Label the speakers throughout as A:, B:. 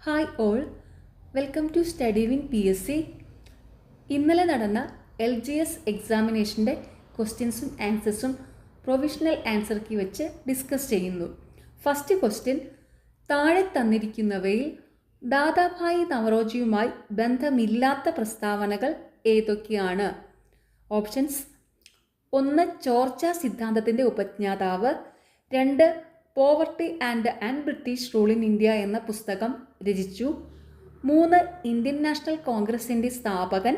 A: Hi all, welcome to study win PSC. ഇന്നലെ നടന്ന LGS എക്സാമിനേഷൻ്റെ ക്വസ്റ്റ്യൻസും ആൻസേഴ്സും പ്രൊവിഷണൽ ആൻസർ കീ വെച്ച് ഡിസ്കസ് ചെയ്യുന്നു. ഫസ്റ്റ് ക്വസ്റ്റ്യൻ, താഴെ തന്നിരിക്കുന്നവയിൽ ദാദാഭായി നവറോജിയുമായി ബന്ധമില്ലാത്ത പ്രസ്താവനകൾ ഏതൊക്കെയാണ്? ഓപ്ഷൻസ്: 1. ചോർച്ച സിദ്ധാന്തത്തിൻ്റെ ഉപജ്ഞാതാവ്. 2. Poverty and British rule in India എന്ന പുസ്തകം രചിച്ചു. 3. ഇന്ത്യൻ നാഷണൽ കോൺഗ്രസിൻ്റെ സ്ഥാപകൻ.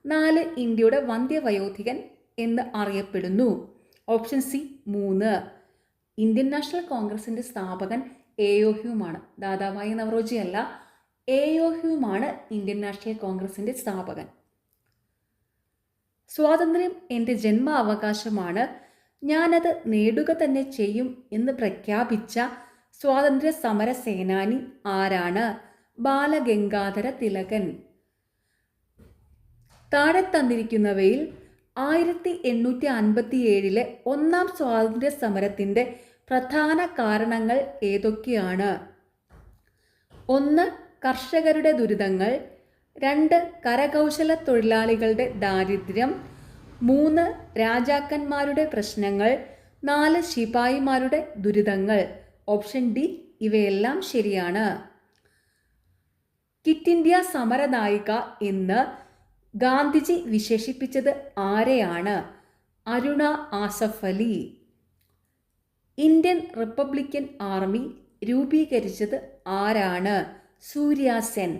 A: 4. ഇന്ത്യയുടെ വന്ധ്യവയോധികൻ എന്ന് അറിയപ്പെടുന്നു. Option C 3. ഇന്ത്യൻ നാഷണൽ കോൺഗ്രസിൻ്റെ സ്ഥാപകൻ എ.ഒ. ഹ്യൂമാണ്. ദാദാഭായി നവറോജി അല്ല, എ.ഒ. ഹ്യൂമാണ് ഇന്ത്യൻ നാഷണൽ കോൺഗ്രസിൻ്റെ സ്ഥാപകൻ. സ്വാതന്ത്ര്യം എൻ്റെ ജന്മാവകാശമാണ്, ഞാനത് നേടുക തന്നെ ചെയ്യും എന്ന് പ്രഖ്യാപിച്ച സ്വാതന്ത്ര്യ സമര സേനാനി ആരാണ്? ബാലഗംഗാധര തിലകൻ. താഴെ തന്നിരിക്കുന്നവയിൽ 1857 ഒന്നാം സ്വാതന്ത്ര്യ സമരത്തിൻ്റെ പ്രധാന കാരണങ്ങൾ ഏതൊക്കെയാണ്? 1. കർഷകരുടെ ദുരിതങ്ങൾ. 2. കരകൗശല തൊഴിലാളികളുടെ ദാരിദ്ര്യം. 3. രാജാക്കന്മാരുടെ പ്രശ്നങ്ങൾ. 4. ശിപായിമാരുടെ ദുരിതങ്ങൾ. ഓപ്ഷൻ ഡി ഇവയെല്ലാം ശരിയാണ്. ക്വിറ്റ് ഇന്ത്യ സമരനായിക എന്ന് ഗാന്ധിജി വിശേഷിപ്പിച്ചത് ആരെയാണ്? Aruna Asaf Ali. Indian Republican army രൂപീകരിച്ചത് ആരാണ്? സൂര്യ സെൻ.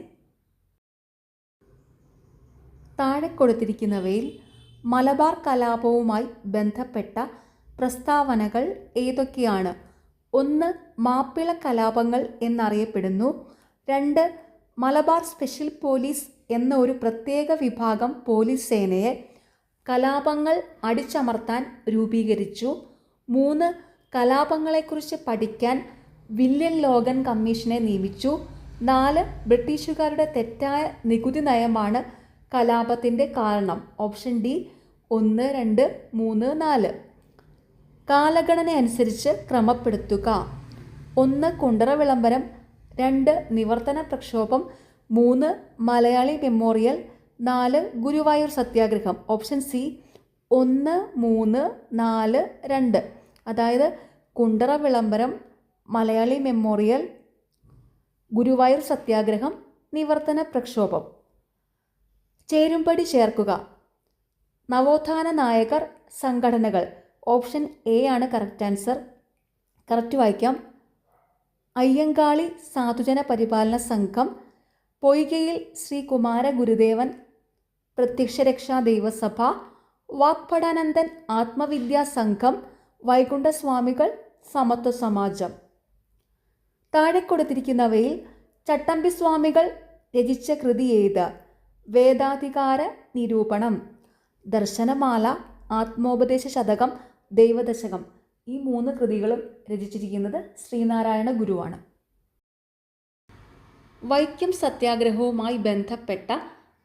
A: താഴെ കൊടുത്തിരിക്കുന്നവയിൽ മലബാർ കലാപവുമായി ബന്ധപ്പെട്ട പ്രസ്താവനകൾ ഏതൊക്കെയാണ്? 1. മാപ്പിള കലാപങ്ങൾ എന്നറിയപ്പെടുന്നു. 2. മലബാർ സ്പെഷ്യൽ പോലീസ് എന്ന ഒരു പ്രത്യേക വിഭാഗം പോലീസ് സേനയെ കലാപങ്ങൾ അടിച്ചമർത്താൻ രൂപീകരിച്ചു. 3. കലാപങ്ങളെക്കുറിച്ച് പഠിക്കാൻ വില്യം ലോഗൻ കമ്മീഷനെ നിയമിച്ചു. 4. ബ്രിട്ടീഷുകാരുടെ തെറ്റായ നികുതി നയമാണ് കലാപത്തിൻ്റെ കാരണം. Option D 1, 2, 3, 4. കാലഗണന അനുസരിച്ച് ക്രമപ്പെടുത്തുക. 1. കുണ്ടറ വിളംബരം. 2. നിവർത്തന പ്രക്ഷോഭം. 3. മലയാളി മെമ്മോറിയൽ. 4. ഗുരുവായൂർ സത്യാഗ്രഹം. Option C 1, 3, 4, 2. അതായത് കുണ്ടറ വിളംബരം, മലയാളി മെമ്മോറിയൽ, ഗുരുവായൂർ സത്യാഗ്രഹം, നിവർത്തന പ്രക്ഷോഭം. ചേരുംപടി ചേർക്കുക. നവോത്ഥാന നായകർ സംഘടനകൾ. ഓപ്ഷൻ എ ആണ് കറക്റ്റ് ആൻസർ. കറക്റ്റ് വായിക്കാം. അയ്യങ്കാളി സാധുജന പരിപാലന സംഘം, പൊയ്കയിൽ ശ്രീ കുമാര ഗുരുദേവൻ പ്രത്യക്ഷരക്ഷാ ദൈവസഭ, വാഗ്ഭടാനന്ദൻ ആത്മവിദ്യാ സംഘം, വൈകുണ്ഠസ്വാമികൾ സമത്വ സമാജം. താഴെ കൊടുത്തിരിക്കുന്നവയിൽ ചട്ടമ്പി സ്വാമികൾ രചിച്ച കൃതി ഏത്? വേദാധികാര നിരൂപണം, ദർശനമാല, ആത്മോപദേശ ശതകം, ദൈവദശകം. ഈ 3 കൃതികളും രചിച്ചിരിക്കുന്നത് ശ്രീനാരായണ ഗുരുവാണ്. വൈക്കം സത്യാഗ്രഹവുമായി ബന്ധപ്പെട്ട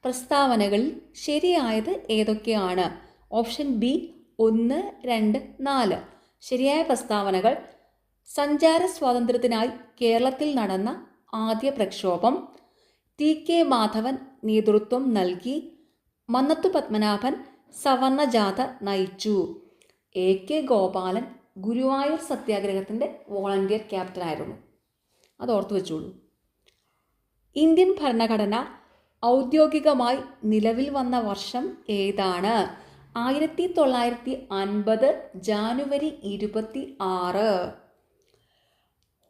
A: പ്രസ്താവനകളിൽ ശരിയായത് ഏതൊക്കെയാണ്? Option B 1, 2, 4. ശരിയായ പ്രസ്താവനകൾ: സഞ്ചാര സ്വാതന്ത്ര്യത്തിനായി കേരളത്തിൽ നടന്ന ആദ്യ പ്രക്ഷോഭം, T.K. മാധവൻ നേതൃത്വം നൽകി, മന്നത്തു പത്മനാഭൻ സവർണ ജാഥ നയിച്ചു, A.K. ഗോപാലൻ ഗുരുവായൂർ സത്യാഗ്രഹത്തിൻ്റെ വോളണ്ടിയർ ക്യാപ്റ്റനായിരുന്നു. അത് ഓർത്തു വെച്ചോളൂ. ഇന്ത്യൻ ഭരണഘടന ഔദ്യോഗികമായി നിലവിൽ വന്ന വർഷം ഏതാണ്? 1950 ജാനുവരി 26.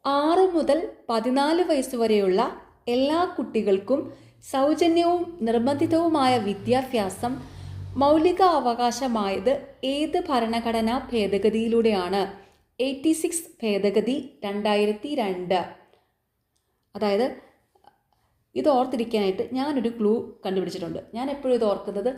A: 6 മുതൽ 14 വയസ്സുവരെയുള്ള എല്ലാ കുട്ടികൾക്കും സൗജന്യവും നിർബന്ധിതവുമായ വിദ്യാഭ്യാസം മൗലിക അവകാശമായത് ഏത് ഭരണഘടനാ ഭേദഗതിയിലൂടെയാണ്? 86 ഭേദഗതി 2002. അതായത് ഇത് ഓർത്തിരിക്കാനായിട്ട് ഞാനൊരു ക്ലൂ കണ്ടുപിടിച്ചിട്ടുണ്ട്. ഞാൻ എപ്പോഴും ഇത് ഓർക്കുന്നത്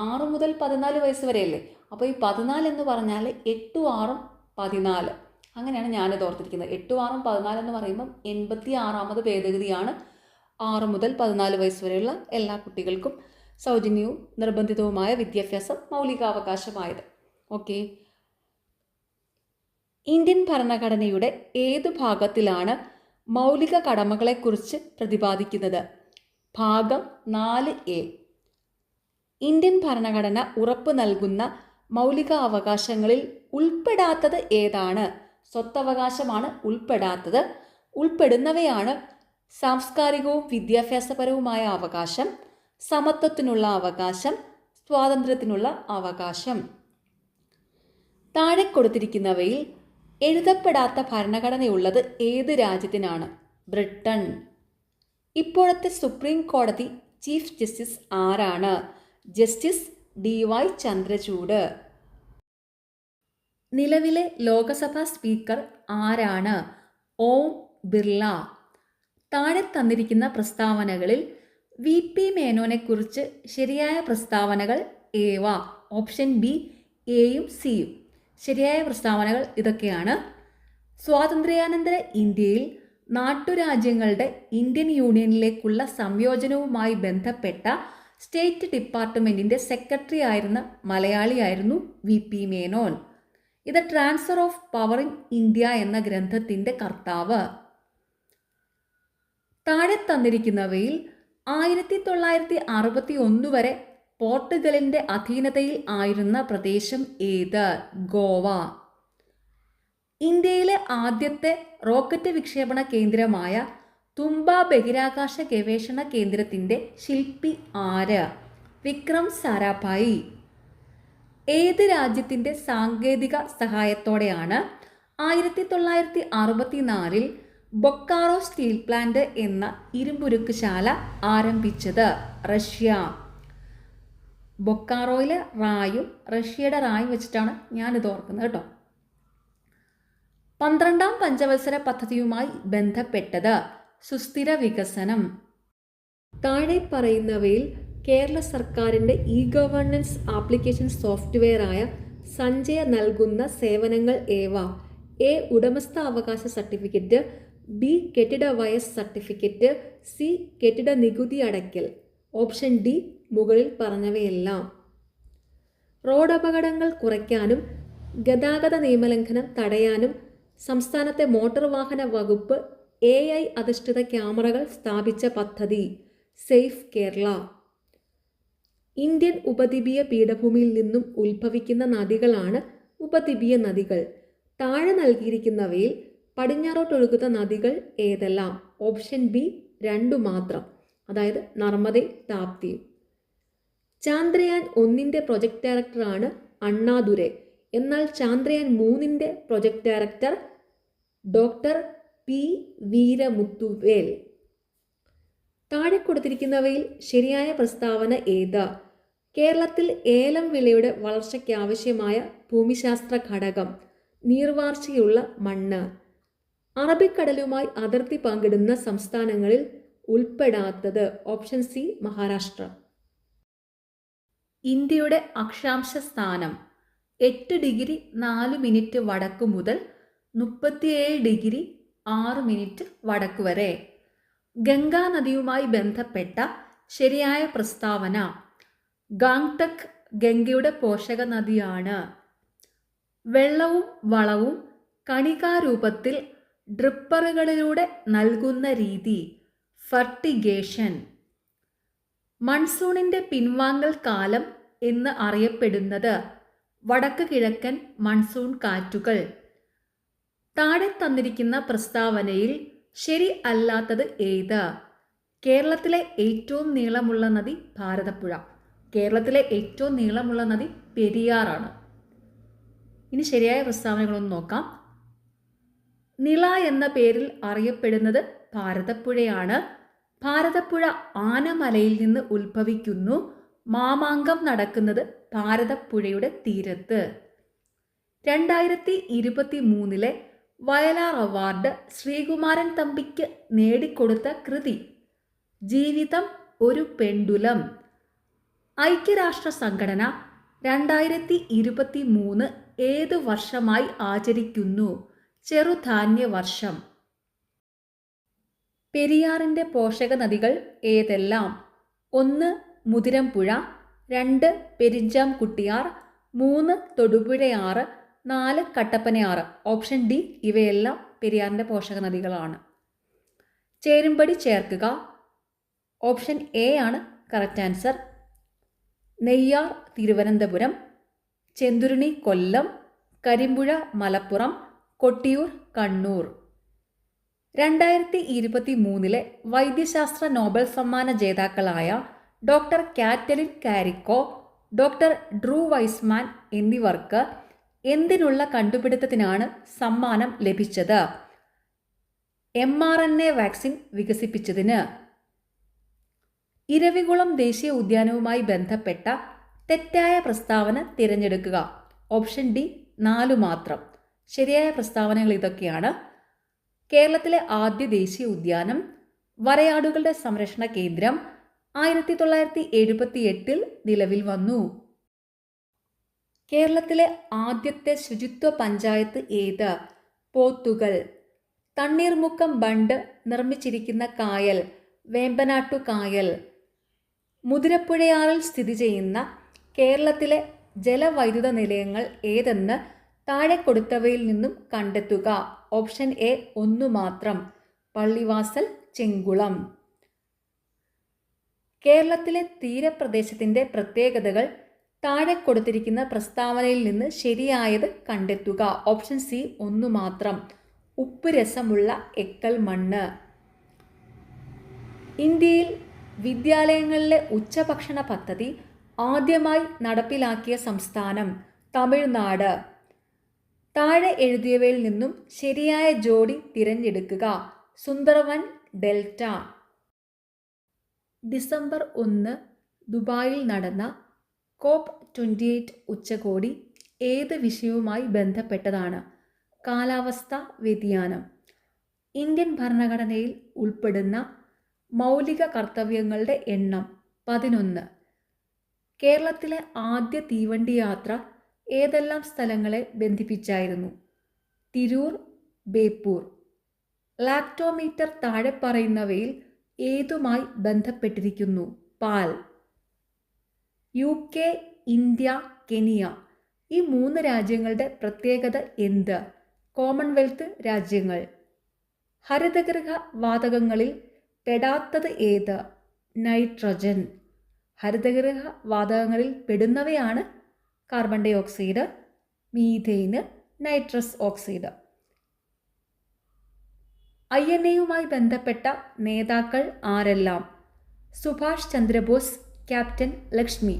A: 6 മുതൽ 14 വയസ്സ് വരെയല്ലേ. അപ്പോൾ ഈ 14 എന്ന് പറഞ്ഞാൽ 8, 6, 14. അങ്ങനെയാണ് ഞാനിത് ഓർത്തിരിക്കുന്നത്. 8, 6, 14 എന്ന് പറയുമ്പം 86ാമത് ഭേദഗതിയാണ് 6 മുതൽ 14 വയസ്സ് വരെയുള്ള എല്ലാ കുട്ടികൾക്കും സൗജന്യവും നിർബന്ധിതവുമായ വിദ്യാഭ്യാസം മൗലികാവകാശമായത്. ഓക്കെ. ഇന്ത്യൻ ഭരണഘടനയുടെ ഏതു ഭാഗത്തിലാണ് മൗലിക കടമകളെക്കുറിച്ച് പ്രതിപാദിക്കുന്നത്. ഭാഗം 4A. ഇന്ത്യൻ ഭരണഘടന ഉറപ്പു നൽകുന്ന മൗലിക അവകാശങ്ങളിൽ ഉൾപ്പെടാത്തത് ഏതാണ്? സ്വത്തവകാശമാണ് ഉൾപ്പെടാത്തത്. ഉൾപ്പെടുന്നവയാണ് സാംസ്കാരികവും വിദ്യാഭ്യാസപരവുമായ അവകാശം, സമത്വത്തിനുള്ള അവകാശം, സ്വാതന്ത്ര്യത്തിനുള്ള അവകാശം. താഴെ കൊടുത്തിരിക്കുന്നവയിൽ എഴുതപ്പെടാത്ത ഭരണഘടനയുള്ളത് ഏത് രാജ്യത്തിനാണ്? ബ്രിട്ടൻ. ഇപ്പോഴത്തെ സുപ്രീം കോടതി ചീഫ് ജസ്റ്റിസ് ആരാണ്? Justice DY Chandrachud. നിലവിലെ ലോകസഭാ സ്പീക്കർ ആരാണ്? ഓം ബിർള. താഴെ തന്നിരിക്കുന്ന പ്രസ്താവനകളിൽ VP മേനോനെക്കുറിച്ച് ശരിയായ പ്രസ്താവനകൾ ഏവ? ഓപ്ഷൻ ബി എയും സിയും. ശരിയായ പ്രസ്താവനകൾ ഇതൊക്കെയാണ്. സ്വാതന്ത്ര്യാനന്തര ഇന്ത്യയിൽ നാട്ടുരാജ്യങ്ങളുടെ ഇന്ത്യൻ യൂണിയനിലേക്കുള്ള സംയോജനവുമായി ബന്ധപ്പെട്ട സ്റ്റേറ്റ് ഡിപ്പാർട്ട്മെൻറ്റിൻ്റെ സെക്രട്ടറി ആയിരുന്ന മലയാളിയായിരുന്നു VP മേനോൻ. ഇത് transfer of power in India എന്ന ഗ്രന്ഥത്തിൻ്റെ കർത്താവ്. താഴെ തന്നിരിക്കുന്നവയിൽ 1961 വരെ പോർട്ടുഗലിൻ്റെ അധീനതയിൽ ആയിരുന്ന പ്രദേശം ഏത്? ഗോവ. ഇന്ത്യയിലെ ആദ്യത്തെ റോക്കറ്റ് വിക്ഷേപണ കേന്ദ്രമായ തുമ്പ ബഹിരാകാശ ഗവേഷണ കേന്ദ്രത്തിൻ്റെ ശില്പി ആര്? വിക്രം സാരാഭായി. ഏത് രാജ്യത്തിൻ്റെ സാങ്കേതിക സഹായത്തോടെയാണ് 1964 ബൊക്കാറോ സ്റ്റീൽ പ്ലാന്റ് എന്ന ഇരുമ്പുരുക്കുശാല ആരംഭിച്ചത്? റഷ്യ. ബൊക്കാറോയിലെ റായും റഷ്യയുടെ റായും വെച്ചിട്ടാണ് ഞാനിത് ഓർക്കുന്നത് കേട്ടോ. 12ാം പഞ്ചവത്സര പദ്ധതിയുമായി ബന്ധപ്പെട്ടത്? സുസ്ഥിര വികസനം. താഴെ പറയുന്നവയിൽ കേരള സർക്കാരിൻ്റെ ഗവേണൻസ് ആപ്ലിക്കേഷൻ സോഫ്റ്റ്വെയറായ സഞ്ജയ നൽകുന്ന സേവനങ്ങൾ ഏവ? എ. ഉടമസ്ഥാവകാശ സർട്ടിഫിക്കറ്റ്, ബി. കെട്ടിട വയസ്സ് സർട്ടിഫിക്കറ്റ്, സി. കെട്ടിട നികുതി അടയ്ക്കൽ. ഓപ്ഷൻ ഡി മുകളിൽ പറഞ്ഞവയെല്ലാം. റോഡ് അപകടങ്ങൾ കുറയ്ക്കാനും ഗതാഗത നിയമലംഘനം തടയാനും സംസ്ഥാനത്തെ മോട്ടോർ വാഹന വകുപ്പ് AI അധിഷ്ഠിത ക്യാമറകൾ സ്ഥാപിച്ച പദ്ധതി സേഫ് കേരള. ഇന്ത്യൻ ഉപദ്വീപീയ പീഠഭൂമിയിൽ നിന്നും ഉത്ഭവിക്കുന്ന നദികളാണ് ഉപദ്വീപീയ നദികൾ. താഴെ നൽകിയിരിക്കുന്നവയിൽ പടിഞ്ഞാറോട്ടൊഴുകുന്ന നദികൾ ഏതെല്ലാം? ഓപ്ഷൻ ബി 2 മാത്രം, അതായത് നർമ്മദയും താപ്തിയും. ചാന്ദ്രയാൻ 1 പ്രൊജക്ട് ഡയറക്ടറാണ് അണ്ണാദുരൈ. എന്നാൽ Chandrayaan 3 project director doctor P. Veeramuthuvel. താഴെ കൊടുത്തിരിക്കുന്നവയിൽ ശരിയായ പ്രസ്താവന ഏത്? കേരളത്തിൽ ഏലം വിളയുടെ വളർച്ചയ്ക്കാവശ്യമായ ഭൂമിശാസ്ത്ര ഘടകം നീർവാർച്ചയുള്ള മണ്ണ്. അറബിക്കടലുമായി അതിർത്തി പങ്കിടുന്ന സംസ്ഥാനങ്ങളിൽ ഉൾപ്പെടാത്തത്? Option C Maharashtra. ഇന്ത്യയുടെ അക്ഷാംശ സ്ഥാനം 8 ഡിഗ്രി 4 മിനിറ്റ് വടക്ക് മുതൽ 37 ഡിഗ്രി 6 മിനിറ്റ് വടക്ക് വരെ. ഗംഗാ നദിയുമായി ബന്ധപ്പെട്ട ശരിയായ പ്രസ്താവന? ഗാംഗ്ടക് ഗംഗയുടെ പോഷക നദിയാണ്. വെള്ളവും വളവും കണികാരൂപത്തിൽ ഡ്രിപ്പറുകളിലൂടെ നൽകുന്ന രീതി ഫർട്ടിഗേഷൻ. മൺസൂണിൻ്റെ പിൻവാങ്ങൽ കാലം എന്ന് അറിയപ്പെടുന്നത്? വടക്ക് കിഴക്കൻ മൺസൂൺ കാറ്റുകൾ. താഴെ തന്നിരിക്കുന്ന പ്രസ്താവനയിൽ ശരി അല്ലാത്തത് ഏത്? കേരളത്തിലെ ഏറ്റവും നീളമുള്ള നദി ഭാരതപ്പുഴ. കേരളത്തിലെ ഏറ്റവും നീളമുള്ള നദി പെരിയാറാണ്. ഇനി ശരിയായ പ്രസ്താവനകളൊന്ന് നോക്കാം. നിള എന്ന പേരിൽ അറിയപ്പെടുന്നത് ഭാരതപ്പുഴയാണ്. ഭാരതപ്പുഴ ആനമലയിൽ നിന്ന് ഉത്ഭവിക്കുന്നു. മാമാങ്കം നടക്കുന്നത് ഭാരതപ്പുഴയുടെ തീരത്ത്. 2023 വയലാർ അവാർഡ് ശ്രീകുമാരൻ തമ്പിക്ക് നേടിക്കൊടുത്ത കൃതി ജീവിതം ഒരു പെണ്ടുലം. ഐക്യരാഷ്ട്ര സംഘടന 2023 ഏത് വർഷമായി ആചരിക്കുന്നു? ചെറുധാന്യ വർഷം. പെരിയാറിൻ്റെ പോഷക നദികൾ ഏതെല്ലാം? 1 മുതിരംപുഴ, 2 പെരിഞ്ചാംകുട്ടിയാർ, 3 തൊടുപുഴയാറ്, 4 കട്ടപ്പനയാറ്. ഓപ്ഷൻ ഡി ഇവയെല്ലാം പെരിയാറിൻ്റെ പോഷക നദികളാണ്. ചേരുംപടി ചേർക്കുക. ഓപ്ഷൻ എ ആണ് കറക്റ്റ് ആൻസർ. നെയ്യാർ തിരുവനന്തപുരം, ചെന്തുരുണി കൊല്ലം, കരിമ്പുഴ മലപ്പുറം, കൊട്ടിയൂർ കണ്ണൂർ. 2023 വൈദ്യശാസ്ത്ര നോബൽ സമ്മാന ജേതാക്കളായ doctor Katalin കാരിക്കോ, doctor Drew Wiseman എന്നിവർക്ക് എന്തിനുള്ള കണ്ടുപിടുത്തത്തിനാണ് സമ്മാനം ലഭിച്ചത്? mRNA vaccine വികസിപ്പിച്ചതിന്. ഇരവികുളം ദേശീയ ഉദ്യാനവുമായി ബന്ധപ്പെട്ട തെറ്റായ പ്രസ്താവന തിരഞ്ഞെടുക്കുക. ഓപ്ഷൻ ഡി 4 മാത്രം. ശരിയായ പ്രസ്താവനകൾ ഇതൊക്കെയാണ്. കേരളത്തിലെ ആദ്യ ദേശീയ ഉദ്യാനം, വരയാടുകളുടെ സംരക്ഷണ കേന്ദ്രം 1978 നിലവിൽ വന്നു. കേരളത്തിലെ ആദ്യത്തെ ശുചിത്വ പഞ്ചായത്ത് ഏത്? പോത്തുകൽ. തണ്ണീർമുക്കം ബണ്ട് നിർമ്മിച്ചിരിക്കുന്ന കായൽ വേമ്പനാട്ടു കായൽ. മുതിരപ്പുഴയാറിൽ സ്ഥിതി ചെയ്യുന്ന കേരളത്തിലെ ജലവൈദ്യുത നിലയങ്ങൾ ഏതെന്ന് താഴെ കൊടുത്തവയിൽ നിന്നും കണ്ടെത്തുക. ഓപ്ഷൻ എ 1 മാത്രം. പള്ളിവാസൽ, ചെങ്കുളം. കേരളത്തിലെ തീരപ്രദേശത്തിൻ്റെ പ്രത്യേകതകൾ താഴെ കൊടുത്തിരിക്കുന്ന പ്രസ്താവനയിൽ നിന്ന് ശരിയായത് കണ്ടെത്തുക. ഓപ്ഷൻ സി 1 മാത്രം. ഉപ്പ് രസമുള്ള എക്കൽ മണ്ണ്. ഇന്ത്യയിൽ വിദ്യാലയങ്ങളിലെ ഉച്ചഭക്ഷണ പദ്ധതി ആദ്യമായി നടപ്പിലാക്കിയ സംസ്ഥാനം തമിഴ്നാട്. താഴെ എഴുതിയവയിൽ നിന്നും ശരിയായ ജോഡി തിരഞ്ഞെടുക്കുക. സുന്ദർവൻ ഡെൽറ്റ. ഡിസംബർ 1 ദുബായിൽ നടന്ന COP28 ഉച്ചകോടി ഏത് വിഷയവുമായി ബന്ധപ്പെട്ടതാണ്? കാലാവസ്ഥ വ്യതിയാനം. ഇന്ത്യൻ ഭരണഘടനയിൽ ഉൾപ്പെടുന്ന മൗലിക കർത്തവ്യങ്ങളുടെ എണ്ണം 11. കേരളത്തിലെ ആദ്യ തീവണ്ടി യാത്ര ഏതെല്ലാം സ്ഥലങ്ങളെ ബന്ധിപ്പിച്ചായിരുന്നു? തിരൂർ, ബേപ്പൂർ. ലാക്ടോമീറ്റർ താഴെ പറയുന്നവയിൽ ഏതുമായി ബന്ധപ്പെട്ടിരിക്കുന്നു? പാൽ. UK, ഇന്ത്യ, കെനിയ ഈ 3 രാജ്യങ്ങളുടെ പ്രത്യേകത എന്ത്? കോമൺവെൽത്ത് രാജ്യങ്ങൾ. ഹരിതഗൃഹ വാതകങ്ങളിൽ പെടാത്തത് ഏത്? നൈട്രജൻ. ഹരിതഗൃഹ വാതകങ്ങളിൽ പെടുന്നവയാണ് carbon dioxide, methane, nitrous oxide. INA ബന്ധപ്പെട്ട നേതാക്കൾ ആരെല്ലാം? സുഭാഷ് ചന്ദ്രബോസ്, ക്യാപ്റ്റൻ ലക്ഷ്മി.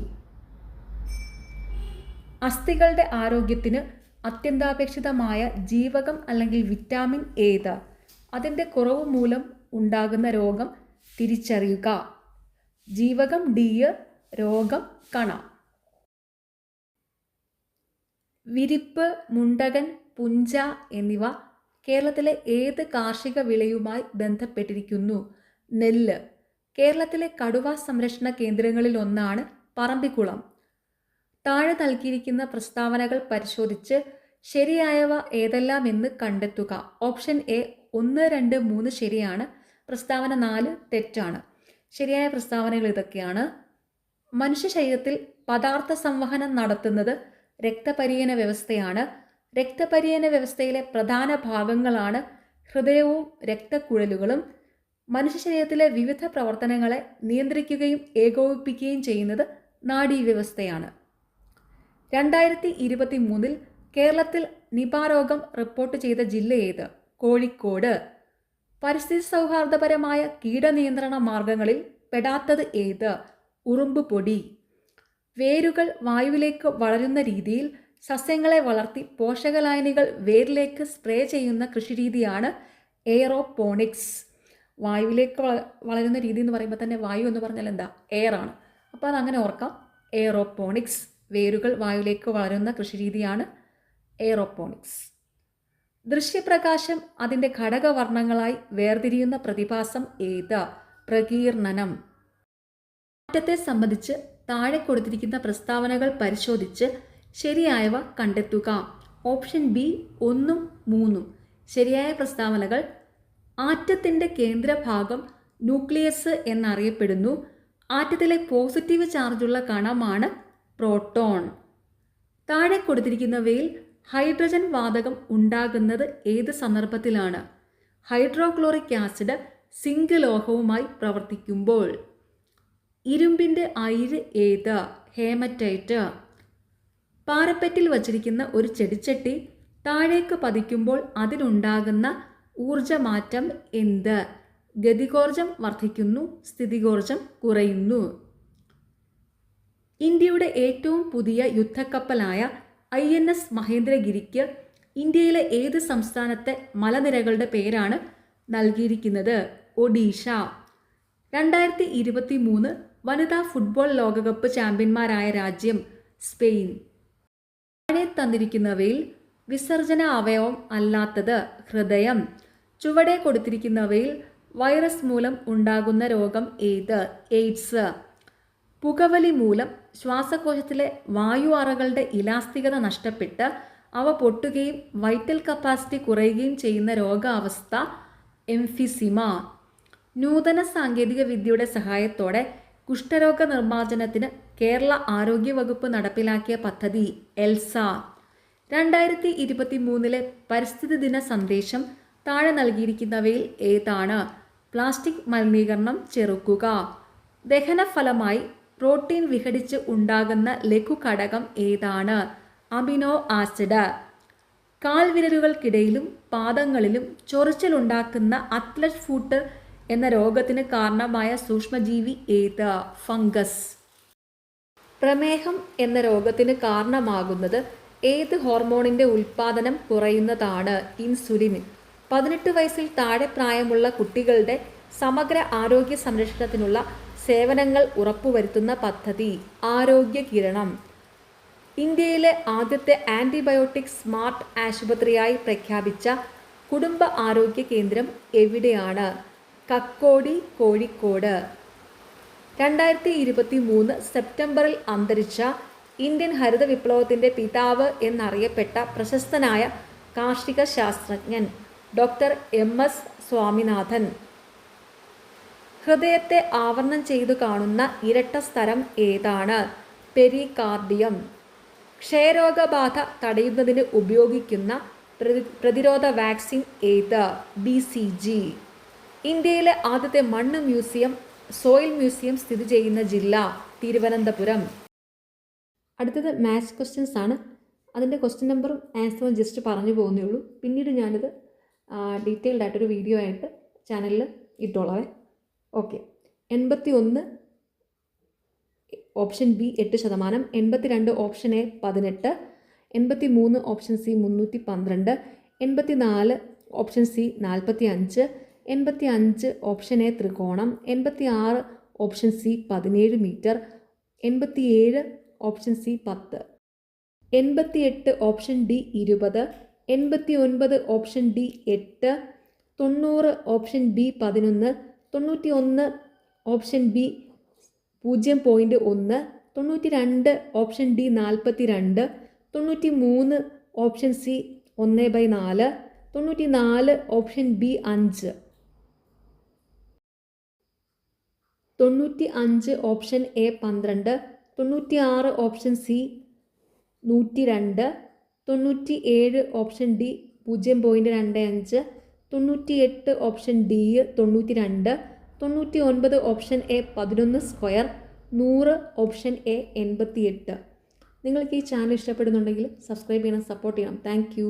A: അസ്ഥികളുടെ ആരോഗ്യത്തിന് അത്യന്താപേക്ഷിതമായ ജീവകം അല്ലെങ്കിൽ വിറ്റാമിൻ ഏത്? അതിൻ്റെ കുറവ് മൂലം ഉണ്ടാകുന്ന രോഗം തിരിച്ചറിയുക. ജീവകം D, രോഗം കണ. വിരിപ്പ്, മുണ്ടകൻ, പുഞ്ച എന്നിവ കേരളത്തിലെ ഏത് കാർഷിക വിളയുമായി ബന്ധപ്പെട്ടിരിക്കുന്നു? നെല്ല്. കേരളത്തിലെ കടുവ സംരക്ഷണ കേന്ദ്രങ്ങളിൽ ഒന്നാണ് പറമ്പിക്കുളം. താഴെ നൽകിയിരിക്കുന്ന പ്രസ്താവനകൾ പരിശോധിച്ച് ശരിയായവ ഏതെല്ലാം എന്ന് കണ്ടെത്തുക. ഓപ്ഷൻ എ 1, 2, 3 ശരിയാണ്. പ്രസ്താവന 4 തെറ്റാണ്. ശരിയായ പ്രസ്താവനകൾ ഇതൊക്കെയാണ്. മനുഷ്യ ശരീരത്തിൽ പദാർത്ഥ സംവഹനം നടത്തുന്നത് രക്തപര്യന വ്യവസ്ഥയാണ്. രക്തപര്യന വ്യവസ്ഥയിലെ പ്രധാന ഭാഗങ്ങളാണ് ഹൃദയവും രക്തക്കുഴലുകളും. മനുഷ്യ ശരീരത്തിലെ വിവിധ പ്രവർത്തനങ്ങളെ നിയന്ത്രിക്കുകയും ഏകോപിപ്പിക്കുകയും ചെയ്യുന്നത് നാഡീവ്യവസ്ഥയാണ്. 2023 കേരളത്തിൽ നിപ രോഗം റിപ്പോർട്ട് ചെയ്ത ജില്ല ഏത്? കോഴിക്കോട്. പരിസ്ഥിതി സൗഹാർദ്ദപരമായ കീടനിയന്ത്രണ മാർഗങ്ങളിൽ പെടാത്തത് ഏത്? ഉറുമ്പ് പൊടി. വേരുകൾ വായുവിലേക്ക് വളരുന്ന രീതിയിൽ സസ്യങ്ങളെ വളർത്തി പോഷകലായനികൾ വേരിലേക്ക് സ്പ്രേ ചെയ്യുന്ന കൃഷിരീതിയാണ് എയറോപോണിക്സ്. വായുവിലേക്ക് വളരുന്ന രീതി എന്ന് പറയുമ്പോൾ തന്നെ വായു എന്ന് പറഞ്ഞാൽ എന്താ? എയറാണ്. അപ്പോൾ അതങ്ങനെ ഓർക്കാം. എയറോപോണിക്സ്. വേരുകൾ വായുവിലേക്ക് വളരുന്ന കൃഷിരീതിയാണ് എയറോപോണിക്സ്. ദൃശ്യപ്രകാശം അതിൻ്റെ ഘടകവർണ്ണങ്ങളായി വേർതിരിയുന്ന പ്രതിഭാസം ഏത്? പ്രകീർണനം. മാറ്റത്തെ സംബന്ധിച്ച് താഴെ കൊടുത്തിരിക്കുന്ന പ്രസ്താവനകൾ പരിശോധിച്ച് ശരിയായവ കണ്ടെത്തുക. Option B 1, 3. ശരിയായ പ്രസ്താവനകൾ: ആറ്റത്തിൻ്റെ കേന്ദ്രഭാഗം ന്യൂക്ലിയസ് എന്നറിയപ്പെടുന്നു. ആറ്റത്തിലെ പോസിറ്റീവ് ചാർജുള്ള കണമാണ് പ്രോട്ടോൺ. താഴെ കൊടുത്തിരിക്കുന്നവയിൽ ഹൈഡ്രജൻ വാതകം ഉണ്ടാകുന്നത് ഏത് സന്ദർഭത്തിലാണ്? ഹൈഡ്രോക്ലോറിക് ആസിഡ് സിങ്ക് ലോഹവുമായി പ്രവർത്തിക്കുമ്പോൾ. ഇരുമ്പിൻ്റെ അയിര് ഏത്? ഹേമറ്റൈറ്റ്. പാറപ്പറ്റിൽ വച്ചിരിക്കുന്ന ഒരു ചെടിച്ചട്ടി താഴേക്ക് പതിക്കുമ്പോൾ അതിനുണ്ടാകുന്ന ഊർജമാറ്റം എന്ത്? ഗതികോർജം വർദ്ധിക്കുന്നു, സ്ഥിതികോർജം കുറയുന്നു. ഇന്ത്യയുടെ ഏറ്റവും പുതിയ യുദ്ധക്കപ്പലായ INS മഹേന്ദ്രഗിരിക്ക് ഇന്ത്യയിലെ ഏത് സംസ്ഥാനത്തെ മലനിരകളുടെ പേരാണ് നൽകിയിരിക്കുന്നത്? ഒഡീഷ. 2023 വനിതാ ഫുട്ബോൾ ലോകകപ്പ് ചാമ്പ്യന്മാരായ രാജ്യം സ്പെയിൻ. താഴെ തന്നിരിക്കുന്നവയിൽ വിസർജന അവയവം അല്ലാത്തത് ഹൃദയം. ചുവടെ കൊടുത്തിരിക്കുന്നവയിൽ വൈറസ് മൂലം ഉണ്ടാകുന്ന രോഗം ഏത്? എയ്ഡ്സ്. പുകവലി മൂലം ശ്വാസകോശത്തിലെ വായു അറകളുടെ ഇലാസ്തികത നഷ്ടപ്പെട്ട് അവ പൊട്ടുകയും വൈറ്റൽ കപ്പാസിറ്റി കുറയുകയും ചെയ്യുന്ന രോഗാവസ്ഥ എംഫിസിമ. നൂതന സാങ്കേതിക വിദ്യയുടെ സഹായത്തോടെ കുഷ്ഠരോഗ നിർമ്മാർജ്ജനത്തിന് കേരള ആരോഗ്യ വകുപ്പ് നടപ്പിലാക്കിയ പദ്ധതി എൽസ. 2023 പരിസ്ഥിതി ദിന സന്ദേശം താഴെ നൽകിയിരിക്കുന്നവയിൽ ഏതാണ്? പ്ലാസ്റ്റിക് മലിനീകരണം ചെറുക്കുക. ദഹനഫലമായി പ്രോട്ടീൻ വിഘടിച്ച് ഉണ്ടാകുന്ന ലഘു ഘടകം ഏതാണ്? Amino acid. കാൽവിരലുകൾക്കിടയിലും പാദങ്ങളിലും ചൊറിച്ചിലുണ്ടാക്കുന്ന അത്ലറ്റ് ഫൂട്ട് എന്ന രോഗത്തിന് കാരണമായ സൂക്ഷ്മജീവി ഏത്? ഫംഗസ്. പ്രമേഹം എന്ന രോഗത്തിന് കാരണമാകുന്നത് ഏത് ഹോർമോണിൻ്റെ ഉൽപ്പാദനം കുറയുന്നതാണ്? ഇൻസുലിൻ. 18 വയസ്സിൽ താഴെ പ്രായമുള്ള കുട്ടികളുടെ സമഗ്ര ആരോഗ്യ സംരക്ഷണത്തിനുള്ള സേവനങ്ങൾ ഉറപ്പുവരുത്തുന്ന പദ്ധതി ആരോഗ്യ കിരണം. ഇന്ത്യയിലെ ആദ്യത്തെ ആൻറ്റിബയോട്ടിക് സ്മാർട്ട് ആശുപത്രിയായി പ്രഖ്യാപിച്ച കുടുംബ ആരോഗ്യ കേന്ദ്രം എവിടെയാണ്? കക്കോടി, കോഴിക്കോട്. 2023 സെപ്റ്റംബറിൽ അന്തരിച്ച ഇന്ത്യൻ ഹരിത വിപ്ലവത്തിൻ്റെ പിതാവ് എന്നറിയപ്പെട്ട പ്രശസ്തനായ കാർഷിക ശാസ്ത്രജ്ഞൻ ഡോക്ടർ MS സ്വാമിനാഥൻ. ഹൃദയത്തെ ആവരണം ചെയ്തു കാണുന്ന ഇരട്ട സ്ഥലം ഏതാണ്? പെരികാർഡിയം. ക്ഷയരോഗബാധ തടയുന്നതിന് ഉപയോഗിക്കുന്ന പ്രതിരോധ വാക്സിൻ ഏത്? BCG. ഇന്ത്യയിലെ ആദ്യത്തെ മണ്ണ് മ്യൂസിയം, സോയിൽ മ്യൂസിയം സ്ഥിതി ചെയ്യുന്ന ജില്ല തിരുവനന്തപുരം. അടുത്തത് മാത്സ് ക്വസ്റ്റ്യൻസ് ആണ്. അതിൻ്റെ ക്വസ്റ്റ്യൻ നമ്പറും ആൻസറും ജസ്റ്റ് പറഞ്ഞു പോകുന്നേ ഉള്ളൂ. പിന്നീട് ഞാനിത് ഡീറ്റെയിൽഡ് ആയിട്ടൊരു വീഡിയോ ആയിട്ട് ചാനലിൽ ഇട്ടോളാവേ. Okay. 81 option B 8%, 82 option A 18, 83 option C 312, 84 option C 45, 85 option A ത്രികോണം, 86 option C 17 metre, 87 option C 10, 88 option D 20, 89 option D 8, 90 option B 11, 91 option B 0.1, 92 option D 42, 93 option C 1/4, 94 option B 5, 95 option A 12, 96 option C 102, 97 option D 0.25, 98 option D 92, 99 option A 11 square, 100 option A 88. നിങ്ങൾക്ക് ഈ channel ഇഷ്ടപ്പെടുന്നുണ്ടെങ്കിൽ subscribe ചെയ്യണം, support ചെയ്യണം. Thank you.